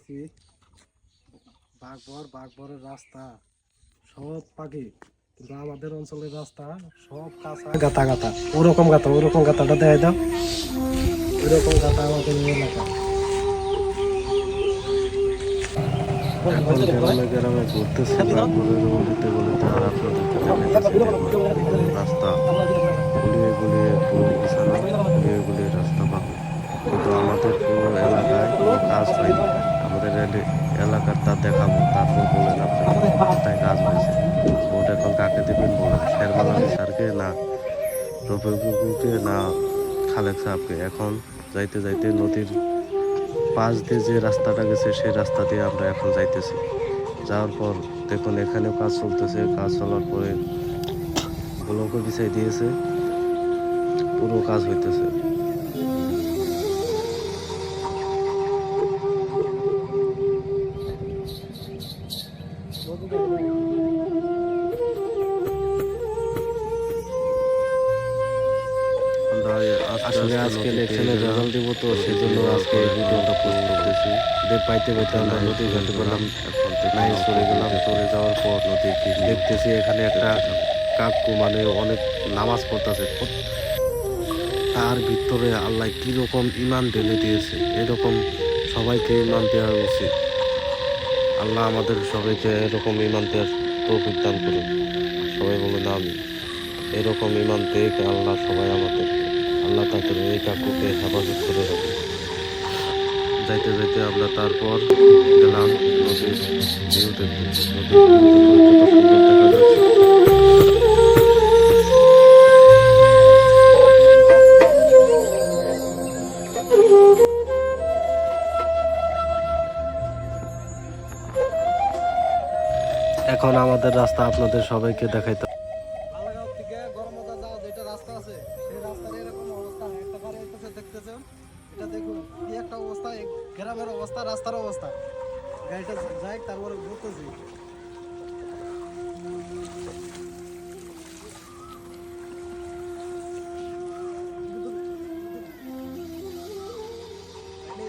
দেখতেছি বাঘবরের রাস্তা সব পাখি, কিন্তু আমাদের অঞ্চলের রাস্তা সব কাঁচা গাতা গাতা, ওরকম গাতাটা দেয় দাও, ওইরকম গাতা আমাদের এলাকা। এখন গ্রামে গ্রামে ঘুরতেছি বাঘপুরের গলিতে গলিতে, আর আপনাদেরকে দেখাইতেছি দেখুন রাস্তা গুলিয়ে গুলিয়ে পুরো বিছানা, গুলিয়ে গুলিয়ে রাস্তা পাবে। কিন্তু আমাদের পুরো এলাকায় কোনো কাজ হয়নি। আমাদের এলাকার তা দেখাবো, তারপর বলেন আপনারা কোথায় কাজ হয়েছে। ভোট এখন কাকে দেবেন বলেন, শেরমান আলী স্যারকে না রফিকুকে না খালেক সাহেবকে। এখন যাইতে যাইতে নদীর পাশ দিয়ে যে রাস্তাটা গেছে সেই রাস্তা দিয়ে আমরা এখন যাইতেছি। যাওয়ার পর দেখুন এখানেও কাজ চলতেছে, কাজ চলার পরে ব্লকও বিছাই দিয়েছে, পুরো কাজ হইতেছে। আসলে আজকে ইলেকশনের রেজাল্ট দিব, তো সেই জন্য আজকে এই ভিডিওটা পোস্ট করতেছি। পাইতে পাইতে আমরা নদীর ঘাটে গেলাম, নাই চলে গেলাম। চলে যাওয়ার পর নদীর দেখতেছি এখানে একটা কাকু মানে অনেক নামাজ পড়তেছে। তার ভিতরে আল্লাহ কিরকম ইমান ঢেলে দিয়েছে, এরকম সবাইকে ইমান দেওয়া উচিত। আল্লাহ আমাদের সবাইকে এরকম ইমান দেওয়ার তৌফিক দান করুন। সবাই বলুন আমি। এরকম ইমান দেখ আল্লাহ সবাই আমাদের, আল্লাহ তাদের এই কাকুকে হেফাজত করে রাখে। যাইতে যাইতে আমরা তারপর গেলাম নদীর ভিউ দেখতে। নদীর ভিউ দেখতে কত সুন্দর দেখা যাচ্ছে। এখন আমাদের রাস্তা আপনাদের সবাইকে দেখাইতে। আলাগাঁও থেকে গরমবাজার যাওয়ার যেটা রাস্তা আছে, সেই রাস্তার এরকম অবস্থা। একটা গাড়ি আইতেছে, দেখতেছেন, এটা দেখুন কি একটা অবস্থা, এই গ্রামের অবস্থা, রাস্তার অবস্থা। গাড়িটা যাই, তারপরে ঘুরতেছি।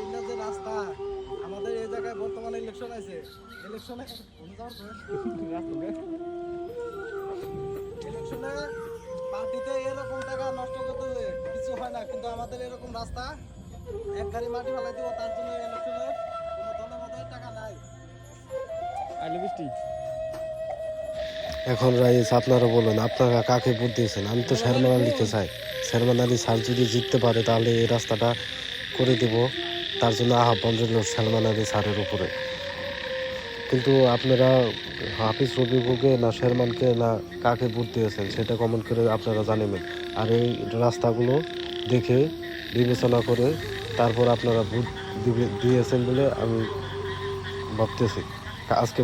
এটা যে রাস্তা, আমাদের এই জায়গায় বর্তমানে ইলেকশন আছে, ইলেকশনে ইলেকশনে পার্টিতে এরকম টাকা নষ্ট করতে কিছু হয় না, কিন্তু আমাদের এরকম রাস্তা এক গাড়ি মাটি ফেলাই দিব, তার জন্য ইলেকশনে কোনো দলের মধ্যে টাকা নাই। এখন রাইস আপনারা বলুন, আপনারা কাকে ভোট দিয়েছেন? আমি তো শেরমান আলীকে চাই। শেরমান আলী স্যার যদি জিততে পারে তাহলে এই রাস্তাটা করে দেব, তার জন্য আহ্বান রইল শেরমান আলী স্যারের উপরে। কিন্তু আপনারা হাফিজ রফিকুকে না শেরমানকে না কাকে ভোট দিয়েছেন সেটা কমেন্ট করে আপনারা জানাবেন। আর এই রাস্তাগুলো দেখে বিবেচনা করে তারপর আপনারা ভোট দিয়েছেন বলে আমি ভাবতেছি। আজকে